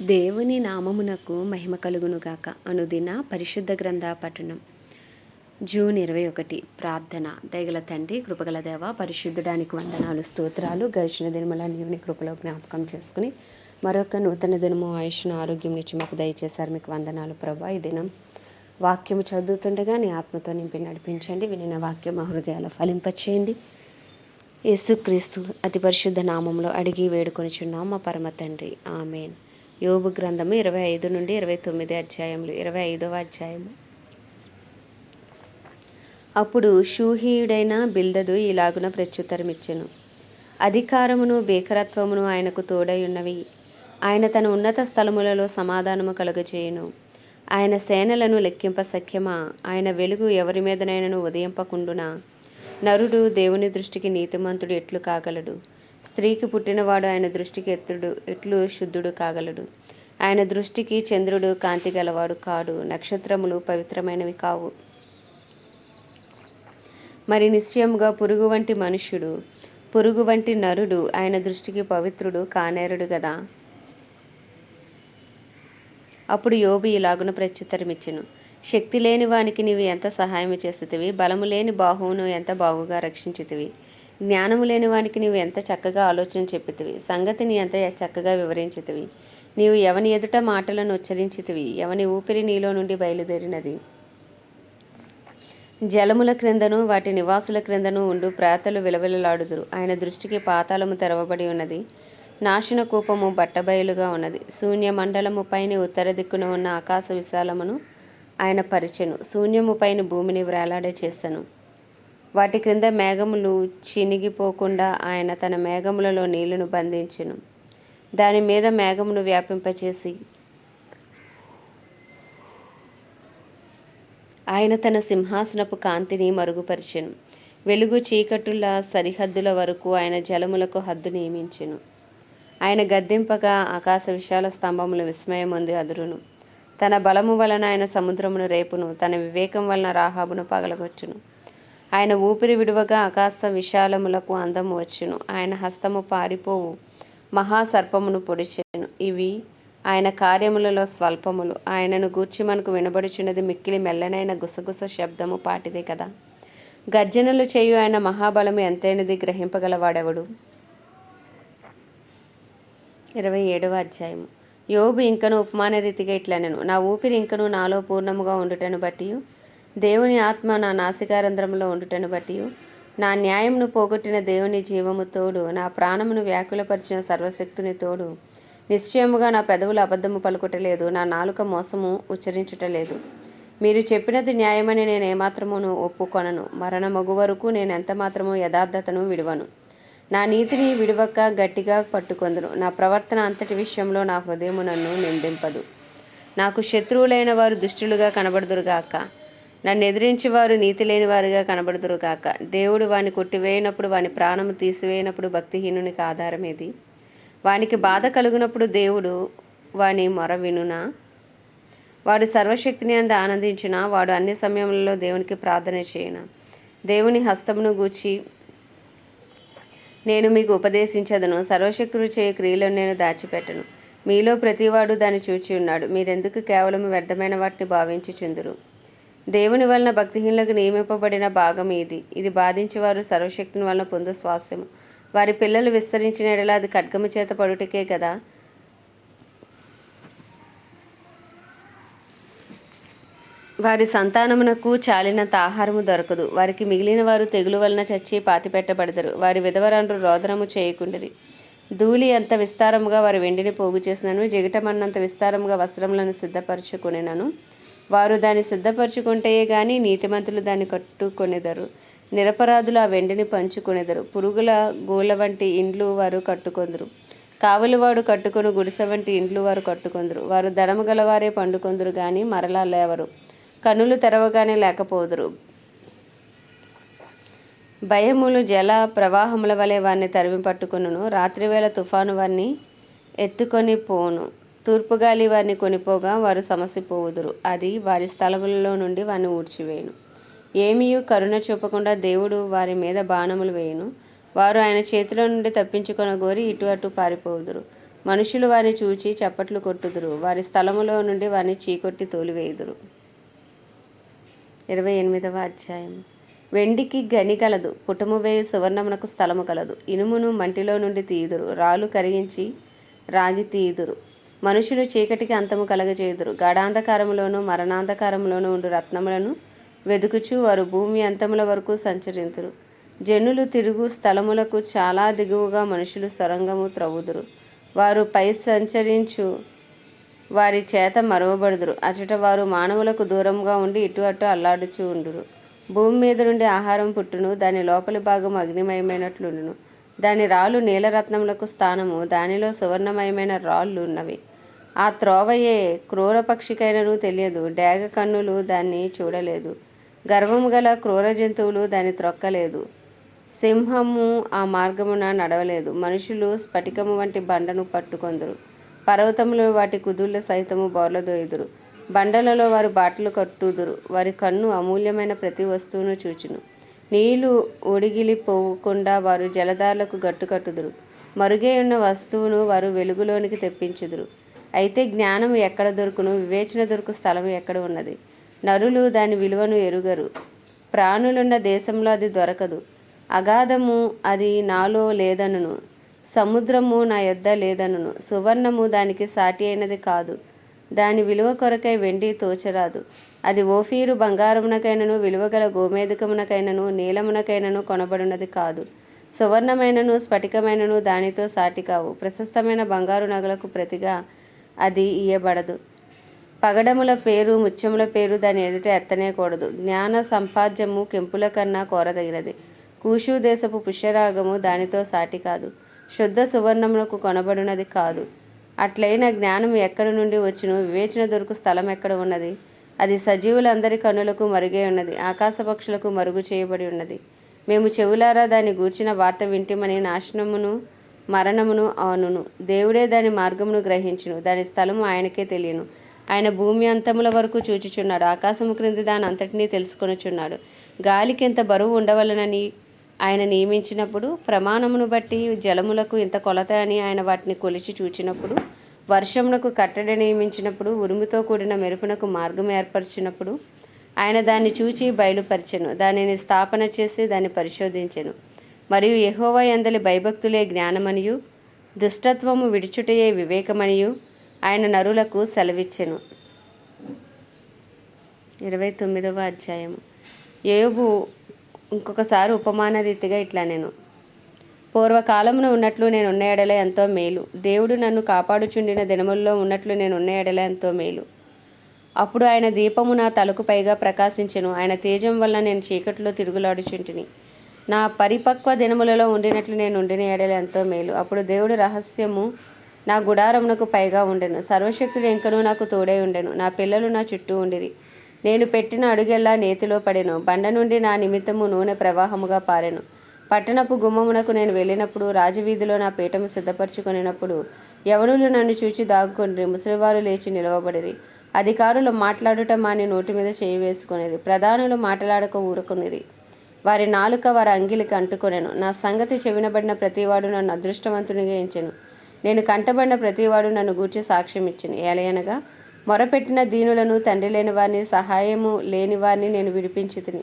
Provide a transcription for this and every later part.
దేవుని నామమునకు మహిమ కలుగునుగాక. అనుదిన పరిశుద్ధ గ్రంథ పఠనం. జూన్ 21. ప్రార్థన. దయగల తండ్రి, కృపగల దేవ, పరిశుద్ధుడానికి వందనాలు, స్తోత్రాలు. గడిచిన దినములన్నీ నీ కృపలో జ్ఞాపకం చేసుకుని మరొక నూతన దినము ఆయుష్ను, ఆరోగ్యం నుంచి మాకు దయచేశారు. మీకు వందనాలు ప్రభా. ఈ దినం వాక్యము చదువుతుండగా నీ ఆత్మతో నింపి నడిపించండి. వినిన వాక్యం మా హృదయాల ఫలింపచేయండి. యేసుక్రీస్తు అతి పరిశుద్ధ నామంలో అడిగి వేడుకొనిచున్నాం మా పరమ తండ్రి, ఆమెన్. యోబు గ్రంథము 25 నుండి 29 అధ్యాయములు. 25వ అధ్యాయము. అప్పుడు షూహీయుడైన బిల్దదు ఇలాగున ప్రత్యుత్తరమిచ్చెను: అధికారమును భీకరత్వమును ఆయనకు తోడయున్నవి. ఆయన తన ఉన్నత స్థలములలో సమాధానము కలుగచేయును. ఆయన సేనలను లెక్కింప సఖ్యమా? ఆయన వెలుగు ఎవరి మీదనైనను ఉదయింపకుండునా? నరుడు దేవుని దృష్టికి నీతిమంతుడు ఎట్లు కాగలడు? స్త్రీకి పుట్టినవాడు ఆయన దృష్టికి ఎట్లు శుద్ధుడు కాగలడు? ఆయన దృష్టికి చంద్రుడు కాంతి గలవాడు కాడు, నక్షత్రములు పవిత్రమైనవి కావు. మరి నిశ్చయముగా పురుగు వంటి మనుష్యుడు, పురుగు వంటి నరుడు ఆయన దృష్టికి పవిత్రుడు కానేరుడు గదా. అప్పుడు యోబు ఇలాగున ప్రత్యుత్తరమిచ్చెను: శక్తి లేని వానికి నీవు ఎంత సహాయము చేసితివి, బలము లేని బాహువును ఎంత బాగుగా రక్షించితివి. జ్ఞానము లేని వానికి నీవు ఎంత చక్కగా ఆలోచన చెప్పితివి, సంగతిని ఎంత చక్కగా వివరించితివి. నీవు ఎవని ఎదుట మాటలను ఉచ్చరించితివి, ఎవని ఊపిరి నీలో నుండి బయలుదేరినది. జలముల క్రిందను వాటి నివాసుల క్రిందను ఉండు ప్రేతలు విలవిలలాడుదురు. ఆయన దృష్టికి పాతాళము తెరవబడి ఉన్నది, నాశన కూపము బట్టబయలుగా ఉన్నది. శూన్య మండలము పైన ఉత్తర దిక్కున ఉన్న ఆకాశ విశాలమును ఆయన పరిచెను. శూన్యము పైన భూమిని వ్రేలాడే చేసెను. వాటి క్రింద మేఘములు చినిగిపోకుండా ఆయన తన మేఘములలో నీళ్లను బంధించెను. దాని మీద మేఘమును వ్యాపింపచేసి ఆయన తన సింహాసనపు కాంతిని మరుగుపరిచెను. వెలుగు చీకటుల సరిహద్దుల వరకు ఆయన జలములకు హద్దు నియమించెను. ఆయన గద్దింపగా ఆకాశ విశాల స్తంభములు విస్మయమొంది అదురును. తన బలము వలన ఆయన సముద్రమును రేపును, తన వివేకం వలన రాహాబును పగలగొచ్చును. ఆయన ఊపిరి విడువగా ఆకాశ విశాలములకు అందము వచ్చును. ఆయన హస్తము పారిపోవు మహాసర్పమును పొడిచెను. ఇవి ఆయన కార్యములలో స్వల్పములు. ఆయనను గూర్చి మనకు వినబడుచున్నది మిక్కిలి మెల్లనైన గుసగుస శబ్దము పాటిదే కదా. గర్జనలు చేయు ఆయన మహాబలము ఎంతైనది గ్రహింపగలవాడెవడు? 27వ అధ్యాయము. యోబు ఇంకను ఉపమాన రీతిగా ఇట్లనెను: నా ఊపిరి ఇంకను నాలో పూర్ణముగా ఉండుటను బట్టి, దేవుని ఆత్మ నా నాసికారంధ్రములో ఉండుటను బట్టి, నా న్యాయమును పోగొట్టిన దేవుని జీవము తోడు, నా ప్రాణమును వ్యాకులపరిచిన సర్వశక్తుని తోడు, నిశ్చయముగా నా పెదవులు అబద్ధము పలుకుటలేదు, నా నాలుక మోసము ఉచ్చరించుటలేదు. మీరు చెప్పినది న్యాయమని నేను ఏమాత్రమును ఒప్పుకొనను. మరణమగు వరకు నేను ఎంత మాత్రము యథార్థతను విడువను. నా నీతిని విడువక గట్టిగా పట్టుకొందును. నా ప్రవర్తన అంతటి విషయంలో నా హృదయము నన్ను నిందింపదు. నాకు శత్రువులైన వారు దుష్టులుగా కనబడుదురుగాక, నన్ను ఎదిరించి వారు నీతి లేని వారుగా కనబడుదురుగాక. దేవుడు వాని కొట్టివేయినప్పుడు, వాని ప్రాణము తీసివేయినప్పుడు భక్తిహీనునికి ఆధారమేది? వానికి బాధ కలుగునప్పుడు దేవుడు వాని మొర వినునా? వాడు సర్వశక్తిని అందు ఆనందించునా? వాడు అన్ని సమయములలో దేవునికి ప్రార్థన చేయునా? దేవుని హస్తమును గూర్చి నేను మీకు ఉపదేశించదను, సర్వశక్తుడు చేయు క్రియలను నేను దాచిపెట్టను. మీలో ప్రతివాడు దాన్ని చూచి ఉన్నాడు. మీరెందుకు కేవలం వ్యర్థమైన వాటిని భావించుచుందురు? దేవుని వలన భక్తిహీనులకు నియమింపబడిన భాగం ఇది బాధించేవారు సర్వశక్తిని వలన పొందు స్వాస్యము. వారి పిల్లలు విస్తరించిన ఎడల అది ఖడ్గము చేత పడుటకే కదా. వారి సంతానమునకు చాలినంత ఆహారము దొరకదు. వారికి మిగిలిన వారు తెగులు వలన చచ్చి పాతిపెట్టబడతారు. వారి విధవరాండ్రు రోదనము చేయకుండిరి. ధూళి అంత విస్తారముగా వారి వెండిని పోగు చేసినను, జిగటమన్నంత విస్తారముగా వస్త్రములను సిద్ధపరచుకొనినను, వారు దాన్ని సిద్ధపరచుకుంటే గాని నీతిమంతులు దాన్ని కట్టుకొనిదరు. నిరపరాధులు ఆ వెండిని పంచుకొనిదరు. పురుగుల గూళ్ళ వంటి ఇండ్లు వారు కట్టుకొందురు. కావలివాడు కట్టుకొని గుడిసె వంటి ఇండ్లు వారు కట్టుకొందురు. వారు ధనము గలవారే పండుకొందురు గాని మరలా లేవరు. కన్నులు తెరవగానే లేకపోదురు. భయములు జల ప్రవాహముల వలె వారిని తరిమి పట్టుకొనును. రాత్రివేళ తుఫాను వారిని ఎత్తుకొని పోను. తూర్పుగాలి వారిని కొనిపోగా వారు సమసిపోవుదురు. అది వారి స్థలములలో నుండి వారిని ఊడ్చివేయును. ఏమీయు కరుణ చూపకుండా దేవుడు వారి మీద బాణములు వేయును. వారు ఆయన చేతిలో నుండి తప్పించుకొనగోరి ఇటు అటు పారిపోవుదురు. మనుషులు వారిని చూచి చప్పట్లు కొట్టుదురు, వారి స్థలములో నుండి వారిని చీకొట్టి తోలివేయుదురు. 28వ అధ్యాయం. వెండికి గని కలదు, పుటము వేయు సువర్ణమునకు స్థలము కలదు. ఇనుమును మంటిలో నుండి తీయుదురు, రాళ్ళు కరిగించి రాగి తీయుదురు. మనుషులు చీకటికి అంతము కలగజేయుదురు, గాఢాంధకారములోను మరణాంధకారములోను ఉండు రత్నములను వెదుకుచు వారు భూమి అంతముల వరకు సంచరింతురు. జనులు తిరుగు స్థలములకు చాలా దిగువగా మనుషులు సొరంగము త్రవ్వుదురు. వారు పై సంచరించు వారి చేత మరవబడుదురు. అచట వారు మానవులకు దూరంగా ఉండి ఇటు అటు అల్లాడుచూ ఉండురు. భూమి మీద నుండి ఆహారం పుట్టును, దాని లోపలి భాగం అగ్నిమయమైనట్లుండును. దాని రాళ్ళు నీలరత్నములకు స్థానము, దానిలో సువర్ణమయమైన రాళ్ళు ఉన్నవి. ఆ త్రోవయే క్రూర పక్షికైనను తెలియదు, డేగ కన్నులు దాన్ని చూడలేదు. గర్వము గల క్రూర జంతువులు దాన్ని త్రొక్కలేదు. సింహము ఆ మార్గమున నడవలేదు. మనుషులు స్ఫటికము వంటి బండను పట్టుకొందురు, పర్వతములు వాటి కుదుళ్ళ సహితము బోర్లదోయుదురు. బండలలో వారు బాటలు కట్టుదురు, వారి కన్ను అమూల్యమైన ప్రతి వస్తువును చూచును. నీళ్లు ఒడిగిలిపోకుండా వారు జలధారలకు గట్టు కట్టుదురు. మరుగే ఉన్న వస్తువును వారు వెలుగులోనికి తెప్పించుదురు. అయితే జ్ఞానం ఎక్కడ దొరుకును? వివేచన దొరుకు స్థలం ఎక్కడ ఉన్నది? నరులు దాని విలువను ఎరుగరు. ప్రాణులున్న దేశంలో అది దొరకదు. అగాధము అది నాలో లేదనును, సముద్రము నా యొద్ద లేదనును. సువర్ణము దానికి సాటి అయినది కాదు, దాని విలువ కొరకై వెండి తోచరాదు. అది ఓఫీరు బంగారమునకైనను విలువగల గోమేధికమునకైనను నీలమునకైనను కొనబడినది కాదు. సువర్ణమైనను స్ఫటికమైనను దానితో సాటి కావు. ప్రశస్తమైన బంగారు నగలకు ప్రతిగా అది ఇయ్యబడదు. పగడముల పేరు ముత్యముల పేరు దాని ఎదుట ఎత్తనేకూడదు. జ్ఞాన సంపాద్యము కెంపుల కన్నా కోరదగినది. కూషు దేశపు పుష్యరాగము దానితో సాటి కాదు, శుద్ధ సువర్ణమునకు కొనబడినది కాదు. అట్లయిన జ్ఞానం ఎక్కడి నుండి వచ్చును? వివేచన దొరుకు స్థలం ఎక్కడ ఉన్నది? అది సజీవులందరి కన్నులకు మరుగై ఉన్నది, ఆకాశ పక్షులకు మరుగు చేయబడి ఉన్నది. మేము చెవులారా దాన్ని గూర్చిన వార్త వింటిమని నాశనమును మరణమును అనును. దేవుడే దాని మార్గమును గ్రహించును, దాని స్థలము ఆయనకే తెలియను. ఆయన భూమి అంతముల వరకు చూచుచున్నాడు, ఆకాశము క్రింది దాని అంతటినీ తెలుసుకొనుచున్నాడు. గాలికి ఎంత బరువు ఉండవలనని ఆయన నియమించినప్పుడు, ప్రమాణమును బట్టి జలములకు ఇంత కొలత అని ఆయన వాటిని కొలిచి చూచినప్పుడు, వర్షమునకు కట్టడి నియమించినప్పుడు, ఉరుముతో కూడిన మెరుపునకు మార్గం ఏర్పరిచినప్పుడు, ఆయన దాన్ని చూచి బయలుపరిచెను, దానిని స్థాపన చేసి దాన్ని పరిశోధించెను. మరియు యెహోవా యందలి భయభక్తులే జ్ఞానమనియు, దుష్టత్వము విడిచుటయే వివేకమనియు ఆయన నరులకు సెలవిచ్చెను. 29వ అధ్యాయము. యోబు ఇంకొకసారి ఉపమాన రీతిగా ఇట్లా నేను పూర్వకాలమున ఉన్నట్లు నేనున్న ఎడల ఎంతో మేలు, దేవుడు నన్ను కాపాడుచుండిన దినముల్లో ఉన్నట్లు నేనున్న ఎడల ఎంతో మేలు. అప్పుడు ఆయన దీపము నా తలకు పైగా ప్రకాశించెను, ఆయన తేజం వల్ల నేను చీకటిలో తిరుగులాడుచుంటిని. నా పరిపక్వ దినములలో ఉండినట్లు నేను ఉండిన ఎడల ఎంతో మేలు. అప్పుడు దేవుడు రహస్యము నా గుడారమునకు పైగా ఉండెను, సర్వశక్తుడు ఇంకనూ నాకు తోడై ఉండెను. నా పిల్లలు నా చుట్టూ ఉండిరి, నేను పెట్టిన అడుగెల్లా నేతిలో పడెను. బండ నుండి నా నిమిత్తము నూనె ప్రవాహముగా పారెను. పట్టణపు గుమ్మమునకు నేను వెళ్ళినప్పుడు, రాజవీధిలో నా పీఠము సిద్ధపరచుకొనినప్పుడు, యవనులు నన్ను చూచి దాగుకొనిరి, ముసలివారు లేచి నిలవబడిరి. అధికారులు మాట్లాడుట మాని నోటి మీద చేయి వేసుకొనిరి, ప్రధానులు మాట్లాడక ఊరుకొనిరి. వారి నాలుక వారి అంగిలికి అంటుకొనెను. నా సంగతి చెవినబడిన ప్రతివాడు నన్ను అదృష్టవంతునిగా ఎంచెను. నేను కంటబడిన ప్రతివాడు నన్ను గూర్చి సాక్ష్యం ఇచ్చెను. ఏలయనగా మొరపెట్టిన దీనులను, తండ్రి లేని వారిని, సహాయము లేని వారిని నేను విడిపించి తిని,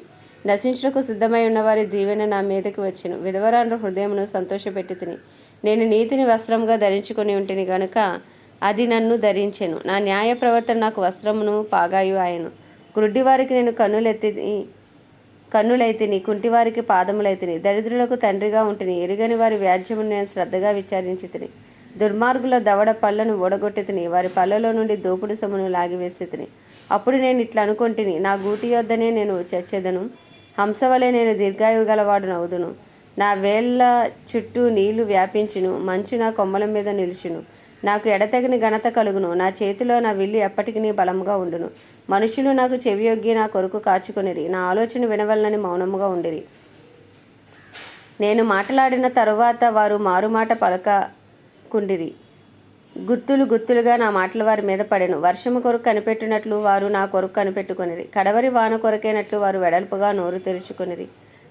నశించుటకు సిద్ధమై ఉన్నవారి దీవెన నా మీదకి వచ్చెను. విధవరాండ్ర హృదయమును సంతోషపెట్టి తిని, నేను నీతిని వస్త్రముగా ధరించుకొని ఉంటిని గనుక అది నన్ను ధరించెను. నా న్యాయ ప్రవర్తన నాకు వస్త్రమును పాగాయు ఆయను. గ్రుడ్డివారికి నేను కన్నులైతిని, కుంటివారికి పాదములైతిని, దరిద్రులకు తండ్రిగా ఉంటిని, ఎరుగని వారి వ్యాజ్యమును నేను శ్రద్ధగా విచారించి తిని, దుర్మార్గుల దవడ పళ్ళను ఓడగొట్టి తిని, వారి పళ్ళలో నుండి దోపుడు సొమ్మును లాగివేసి తిని. అప్పుడు నేను ఇట్లా అనుకొంటిని, నా గూటి యొద్దనే నేను చచ్చెదను, హంసవలే నేను దీర్ఘాయువు గలవాడు నవ్వుదును. నా వేళ్ళ చుట్టూ నీళ్లు వ్యాపించును, మంచు నా కొమ్మల మీద నిలుచును. నాకు ఎడతెగని ఘనత కలుగును, నా చేతిలో నా విల్లు ఎప్పటికీ బలముగా ఉండును. మనుషులు నాకు చెవియొగ్గి నా కొరకు కాచుకొనిరి, నా ఆలోచన వినవలనని మౌనముగా ఉండిరి. నేను మాట్లాడిన తరువాత వారు మారుమాట పలకకుండిరి. గుత్తులుగా నా మాటలు వారి మీద పడెను. వర్షము కొరకు కనిపెట్టినట్లు వారు నా కొరకు కనిపెట్టుకొనిరి, కడవరి వాన కొరకైనట్లు వారు వెడల్పుగా నోరు తెరుచుకొనిరి.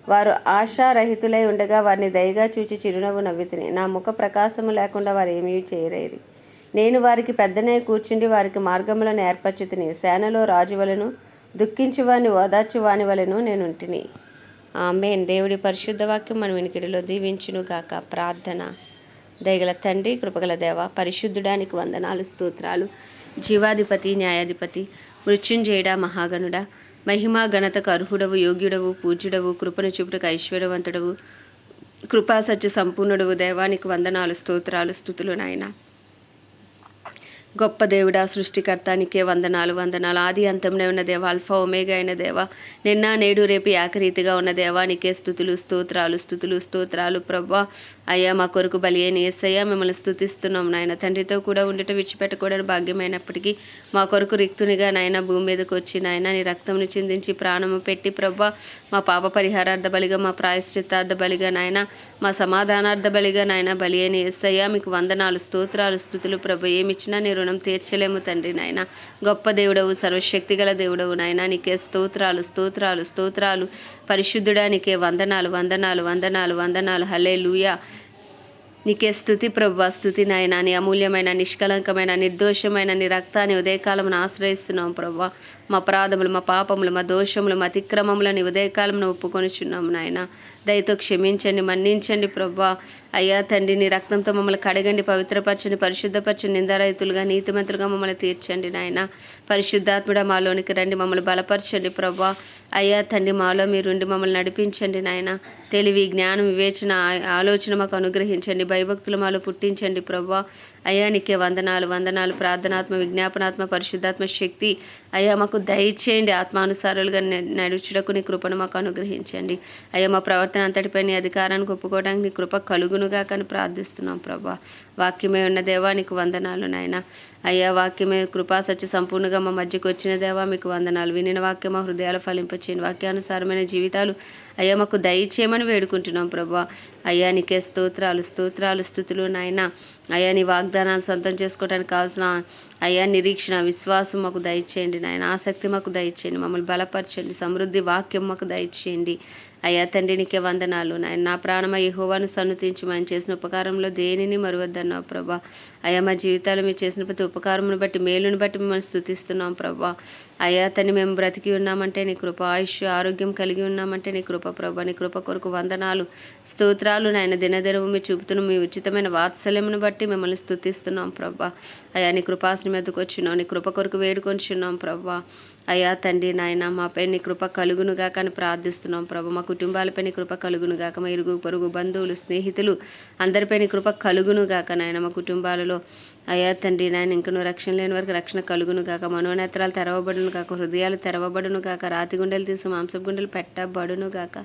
వారు ఆశారహితులై ఉండగా వారిని దయగా చూచి చిరునవ్వు నవ్వితిని. నా ముఖ ప్రకాశము లేకుండా వారు ఏమీ చేయలేరు. నేను వారికి పెద్దనే కూర్చుండి వారికి మార్గములను ఏర్పరచుతిని. సేనలో రాజు వలెను దుఃఖించువాని ఓదార్చువాని వలెను నేనుంటిని. ఆమేన్. దేవుడి పరిశుద్ధ వాక్యం మన వినికిడిలో దీవించునుగాక. ప్రార్థన. దయగల తండ్రి, కృపగల దేవ, పరిశుద్ధుడానికి వందనాలు, స్తోత్రాలు. జీవాధిపతి, న్యాయాధిపతి, మృత్యుంజయుడా, మహాగణుడా, మహిమా ఘనతకు అర్హుడవు, యోగ్యుడవు, పూజ్యుడవు, కృపను చూపుటకు ఐశ్వర్యవంతుడవు, కృపా సత్య సంపూర్ణుడవు, దేవానికి వందనాలు, స్తోత్రాలు, స్తుతులు నాయన. గొప్ప దేవుడా, సృష్టికర్తానికే వందనాలు. ఆది అంతంలో ఉన్న దేవ, అల్ఫా ఒమేగా అయిన దేవ, నిన్న నేడు రేపు ఏకరీతిగా ఉన్న దేవానికే స్తుతులు, స్తోత్రాలు ప్రభా. అయ్యా, మా కొరకు బలి అయిన యేసయ్యా, మిమ్మల్ని స్తుతిస్తున్నాం నాయన. తండ్రితో కూడా ఉండట విడిచిపెట్టకూడని భాగ్యమైనప్పటికీ మా కొరకు రిక్తునిగా నాయన భూమి మీదకి వచ్చి నాయన నీ రక్తంను చిందించి ప్రాణము పెట్టి ప్రభా, మా పాప పరిహారార్థ బలిగా, మా ప్రాయశ్చిత్తార్థ బలిగా నాయన, మా సమాధానార్థ బలిగా నాయన బలి అయిన యేసయ్యా, మీకు వందనాలు, స్తోత్రాలు, స్తుతులు ప్రభా. ఏమిచ్చినా నీ రుణం తీర్చలేము తండ్రి నాయన. గొప్ప దేవుడవు, సర్వశక్తిగల దేవుడవు నాయన. నీకే స్తోత్రాలు. పరిశుద్ధుడా, నీకే వందనాలు. హల్లెలూయా. నీకే స్తుతి ప్రభువా, స్తుతి నాయన. నీ అమూల్యమైన, నిష్కలంకమైన, నిర్దోషమైన నీ రక్తాన్ని ఉదయకాలమును ఆశ్రయిస్తున్నాం ప్రభువా. మా అపరాధములు, మా పాపములు, మా దోషములు, మా అతిక్రమములను ఉదయకాలమును ఒప్పుకొనిచున్నాము నాయన. దయతో క్షమించండి, మన్నించండి ప్రభువా. అయ్యా తండ్రి, నీ రక్తంతో మమ్మల్ని కడగండి, పవిత్రపరచండి, పరిశుద్ధపరచండి, నిందారహితులుగా, నీతిమంతులుగా మమ్మల్ని తీర్చండి నాయన. పరిశుద్ధాత్ముడా, మాలోనికి రండి, మమ్మల్ని బలపరచండి ప్రభువా. అయ్యా తండ్రి, మాలో మీరుండి మమ్మల్ని నడిపించండి నాయన. తెలివి, జ్ఞానం, వివేచన, ఆలోచన మాకు అనుగ్రహించండి. భయభక్తులు మాలో పుట్టించండి ప్రభువా. అయ్యా, నీకే వందనాలు. ప్రార్థనాత్మ, విజ్ఞాపనాత్మ, పరిశుద్ధాత్మ శక్తి అయ్యా మాకు దయచేయండి. ఆత్మానుసారులుగా నడుచుటకు నీ కృపను మాకు అనుగ్రహించండి. అయ్యా, మా ప్రవర్తన అంతటిపై నీ అధికారానికి ఒప్పుకోవడానికి నీ కృప కలుగునుగా కానీ ప్రార్థిస్తున్నాం ప్రభా. వాక్యమే ఉన్న దేవా, నీకు వందనాలు నాయన. అయ్యా, వాక్యమే కృపా సత్య సంపూర్ణంగా మా మధ్యకు వచ్చిన దేవా, మీకు వందనాలు. వినిన వాక్యం మా హృదయాలు ఫలింపచేయండి. వాక్యానుసారమైన జీవితాలు అయ్యా మాకు దయచేయమని వేడుకుంటున్నాం ప్రభా. అయ్యా, నీకే స్తోత్రాలు, స్తుతులు నాయన. అయ్యా, నీ వాగ్దానాలు సొంతం చేసుకోవడానికి కావాల్సిన అయ్యా నిరీక్షణ, విశ్వాసం మాకు దయచేయండి నాయన. ఆసక్తి మాకు దయచేయండి, మమ్మల్ని బలపరచండి. సమృద్ధి వాక్యం మాకు దయచేయండి. అయ్యా తండ్రి, నీకే వందనాలు నాయన. నా ప్రాణమ యెహోవాను సన్నుతించి మనం చేసిన ఉపకారంలో దేనిని మరువద్దన్నావు ప్రభా. అయ్యా, మా జీవితాలు మీరు చేసిన ప్రతి ఉపకారమును బట్టి, మేలును బట్టి మిమ్మల్ని స్తుతిస్తున్నాం ప్రభా. అయ్యా తండ్రి, మేము బ్రతికి ఉన్నామంటే నీ కృప, ఆయుష్ ఆరోగ్యం కలిగి ఉన్నామంటే నీ కృప ప్రభా. నీ కృప కొరకు వందనాలు, స్తోత్రాలు నాయన. దినదినము మీరు చూపుతున్న మీ ఉచితమైన వాత్సల్యమును బట్టి మిమ్మల్ని స్తుతిస్తున్నాం ప్రభా. అయ్యా, నీ కృపాసన మీదకు వచ్చినాం, నీ కృప కొరకు వేడుకొంచున్నాం ప్రభా. అయ్యా తండ్రి నాయన, మాపై నీ కృప కలుగునుగాక అని ప్రార్థిస్తున్నాం ప్రభు. మా కుటుంబాలపై నీ కృప కలుగునుగాక, మా ఇరుగు పొరుగు బంధువులు, స్నేహితులు అందరిపై నీ కృప కలుగునుగాక నాయన. మా కుటుంబాలలో అయ్యా తండ్రి నాయన, ఇంక నువ్వు రక్షణ లేని వరకు రక్షణ కలుగునుగాక. మనోనేత్రాలు తెరవబడునుగాక, హృదయాలు తెరవబడునుగాక, రాతి గుండెలు తీసి మాంసపు గుండెలు పెట్టబడునుగాక.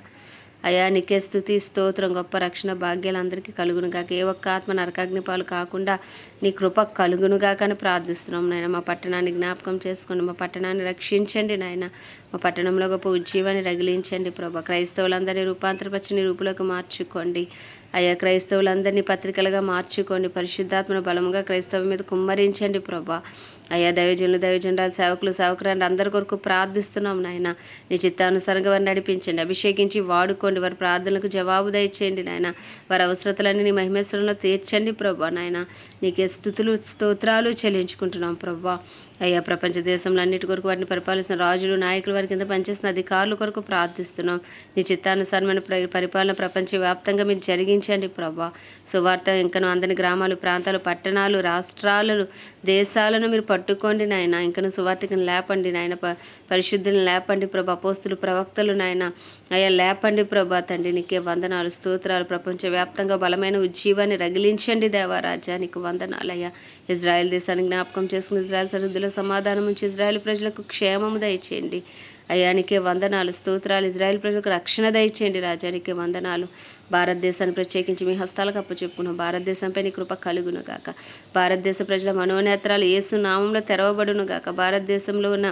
అయ్యా, నీకే స్తుతి, స్తోత్రం. గొప్ప రక్షణ భాగ్యాలు అందరికీ కలుగునుగాక. ఏ ఒక్క ఆత్మ నరకాగ్ని పాలు కాకుండా నీ కృప కలుగునుగాక అని ప్రార్థిస్తున్నాం నాయన. మా పట్టణాన్ని జ్ఞాపకం చేసుకోండి, మా పట్టణాన్ని రక్షించండి నాయన. మా పట్టణంలో గొప్ప ఉజ్జీవాన్ని రగిలించండి ప్రభా. క్రైస్తవులందరినీ రూపాంతరపరిచి నీ రూపులోకి మార్చుకోండి అయ్యా. క్రైస్తవులందరినీ పత్రికలుగా మార్చుకోండి. పరిశుద్ధాత్మను బలముగా క్రైస్తవం మీద కుమ్మరించండి ప్రభా. అయ్యా, దైవజనురాలు, సేవకురాలు అందరి కొరకు ప్రార్థిస్తున్నాం నాయన. నీ చిత్తానుసారంగా వారిని నడిపించండి, అభిషేకించి వాడుకోండి. వారి ప్రార్థనలకు జవాబు దయచేయండి నాయన. వారి అవసరతలన్నీ నీ మహిమేశ్వరంలో తీర్చండి ప్రభా నాయన. నీకే స్తుతులు, స్తోత్రాలు చెల్లించుకుంటున్నాం ప్రభా. అయ్యా, ప్రపంచ దేశంలో అన్నిటి కొరకు వాటిని పరిపాలిస్తున్న రాజులు, నాయకులు, వారి కింద పనిచేస్తున్న అధికారుల కొరకు ప్రార్థిస్తున్నాం. నీ చిత్తానుసారమైన పరిపాలన ప్రపంచవ్యాప్తంగా మీరు జరిగించండి ప్రభా. సువార్త ఇంకను అందని గ్రామాలు, ప్రాంతాలు, పట్టణాలు, రాష్ట్రాలను, దేశాలను మీరు పట్టుకోండి నాయన. ఇంకను సువార్తకుని లేపండి నాయన. పరిశుద్ధులను లేపండి ప్రభా. అపోస్తులు, ప్రవక్తలు నాయన అయ్యా లేపండి ప్రభా. తండ్రి, నీకే వందనాలు, స్తోత్రాలు. ప్రపంచవ్యాప్తంగా బలమైన ఉజ్జీవాన్ని రగిలించండి దేవారాజా, నీకు వందనాలు అయ్యా. ఇజ్రాయెల్ దేశాన్ని జ్ఞాపకం చేసుకుని ఇజ్రాయెల్ సరిహద్దులో సమాధానం ఉంచి ఇజ్రాయెల్ ప్రజలకు క్షేమము దయచేయండి అయ్యా. నీకే వందనాలు, స్తోత్రాలు. ఇజ్రాయెల్ ప్రజలకు రక్షణ దయచేయండి రాజా, నీకే వందనాలు. భారతదేశాన్ని ప్రత్యేకించి మీ హస్తాలకు అప్పచెప్పుకున్నాం. భారతదేశంపై నీ కృప కలుగును గాక. భారతదేశ ప్రజల మనోనేత్రాలు యేసు నామంలో తెరవబడును గాక. భారతదేశంలో ఉన్న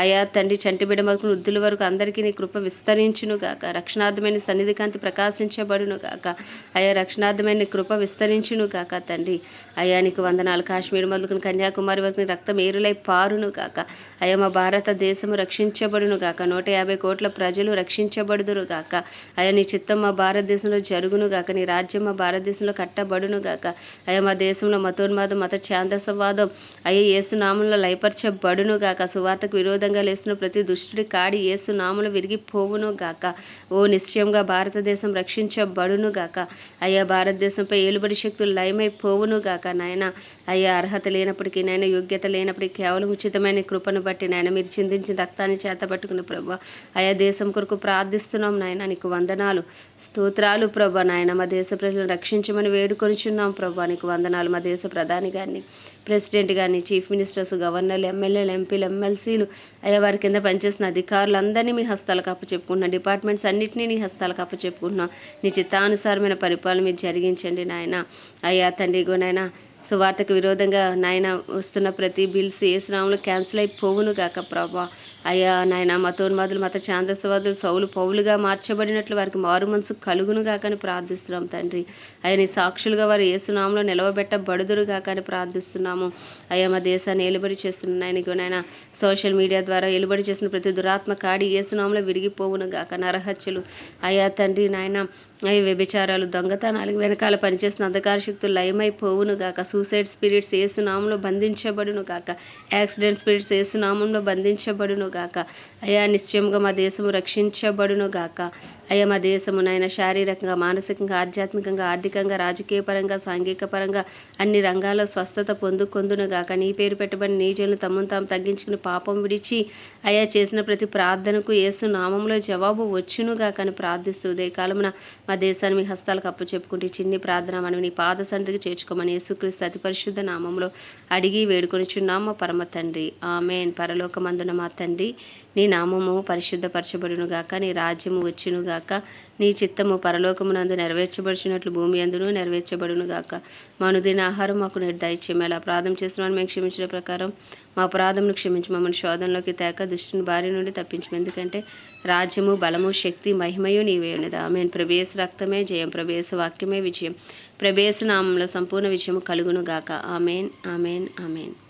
అయా తండ్రి, చంటి బిడ్డ మొదలు వృద్ధుల వరకు అందరికీ నీ కృప విస్తరించును గాక. రక్షణార్థమైన సన్నిధి కాంతి ప్రకాశించబడును గాక. అయా, రక్షణార్థమైన నీ కృప విస్తరించును గాక తండ్రి. అయా, నీకు వందనాలు. కాశ్మీర్ మొదలుకుని కన్యాకుమారి వరకు నీ రక్తం ఏరులై పారును గాక. అయా, మా భారతదేశము రక్షించబడును గాక. 150 కోట్ల ప్రజలు రక్షించబడుదురు గాక. అయా, నీ చిత్తం మా భారతదేశంలో జరుగును గాక. నీ రాజ్యం మా భారతదేశంలో కట్టబడును గాక. అయ్యా మా దేశంలో మతోన్మాదం మత ఛాందసవాదం అయ్యా యేసు నామంలో లయపరచబడును గాక. సువార్తకు విరోధంగా లేస్తున్న ప్రతి దుష్టుడి కాడి యేసు నామంలో విరిగిపోవును గాక. ఓ నిశ్చయంగా భారతదేశం రక్షించబడును గాక. అయ్యా భారతదేశంపై ఏలుబడి శక్తులు లయమైపోవును గాక. నాయన అయ్యా అర్హత లేనప్పటికీ నాయన యోగ్యత లేనప్పటికీ కేవలం ఉచితమైన కృపను బట్టి నాయన మీరు చిందించిన రక్తాన్ని చేతబట్టుకుని ప్రభా అయా దేశం కొరకు ప్రార్థిస్తున్నాం నాయన. నీకు వందనాలు స్తోత్రాలు ప్రభా. నాయన మా దేశ ప్రజలను రక్షించమని వేడుకొనిచున్నాం ప్రభా. నీకు వందనాలు. మా దేశ ప్రధాని గారిని, ప్రెసిడెంట్ గారిని, చీఫ్ మినిస్టర్స్, గవర్నర్లు, ఎమ్మెల్యేలు, ఎంపీలు, ఎమ్మెల్సీలు అయ్యా వారి కింద పనిచేసిన అధికారులందరినీ మీ హస్తాలకు అప్పచెప్పుకుంటున్నాం. డిపార్ట్మెంట్స్ అన్నింటినీ నీ హస్తాలకు అప్పచెప్పుకుంటున్నాం. నీ చిత్తానుసారమైన పరిపాలన మీరు జరిగించండి నాయన. అయ్యా తండ్రి నాయన సువార్తకు విరోధంగా నాయన వస్తున్న ప్రతి బిల్స్ ఏసునామంలో క్యాన్సిల్ అయిపోవును గాక ప్రభా. అయ్యా నాయన మతోన్మాదులు మత ఛాందసవాదులు సౌలు పౌలుగా మార్చబడినట్లు వారికి మారు మనసు కలుగును గాకని ప్రార్థిస్తున్నాం తండ్రి. అయ్యా నీ సాక్షులుగా వారు ఏసునామంలో నిలవబెట్టబడుదురు గాకని ప్రార్థిస్తున్నాము. అయ్యా మా దేశాన్ని ఏలుబడి చేస్తున్న నాయన సోషల్ మీడియా ద్వారా ఏలుబడి చేసిన ప్రతి దురాత్మ కాడి ఏసునామంలో విరిగిపోవును గాక. నరహత్యలు అయ్యా తండ్రి నాయన అవి వ్యభిచారాలు దొంగతనాలు వెనకాల పనిచేసిన అంధకార శక్తులు లయమైపోవును గాక. సూసైడ్ స్పిరిట్స్ ఏసునామంలో బంధించబడును గాక. యాక్సిడెంట్ స్పిరిట్స్ ఏసునామంలో బంధించబడును గాక. అయ్యా నిశ్చయంగా మా దేశము రక్షించబడును గాక. అయ్యా మా దేశము నాయన శారీరకంగా, మానసికంగా, ఆధ్యాత్మికంగా, ఆర్థికంగా, రాజకీయ పరంగా, సాంఘిక పరంగా అన్ని రంగాల్లో స్వస్థత పొందుకొందును గాక. నీ పేరు పెట్టబడిన నీ జనులు తమను తాము తగ్గించుకుని పాపం విడిచి అయ్యా చేసిన ప్రతి ప్రార్థనకు యేసు నామంలో జవాబు వచ్చును గాక అని ప్రార్థిస్తూ ఉదయకాలమున మా దేశాన్ని మీ హస్తాలకు అప్పచెప్పుకుంటే చిన్ని ప్రార్థన మనం నీ పాద సన్నిధికి చేర్చుకోమని యేసుక్రీస్తు అతి పరిశుద్ధ నామంలో అడిగి వేడుకొనిచున్నాం మా పరమ తండ్రి. ఆమేన్. పరలోకమందున మా తండ్రి నీ నామము పరిశుద్ధపరచబడును గాక. నీ రాజ్యము వచ్చును గాక. నీ చిత్తము పరలోకమునందు నెరవేర్చబడుచున్నట్లు భూమి అందును నెరవేర్చబడును గాక. మా అనుదిన ఆహారం మాకు దయచేయము. అలా అపరాధం చేస్తున్నాను మేము క్షమించిన ప్రకారం మా అపరాధమును క్షమించి మమ్మల్ని శోధనలోకి తేక దుష్టుని బారి నుండి తప్పించము. ఎందుకంటే రాజ్యము బలము శక్తి మహిమయు నీవే ఉన్నది. ఆమేన్. ప్రభు రక్తమే జయం, ప్రభు వాక్యమే విజయం, ప్రభు నామంలో సంపూర్ణ విజయము కలుగును గాక. ఆమేన్, ఆమేన్, ఆమేన్.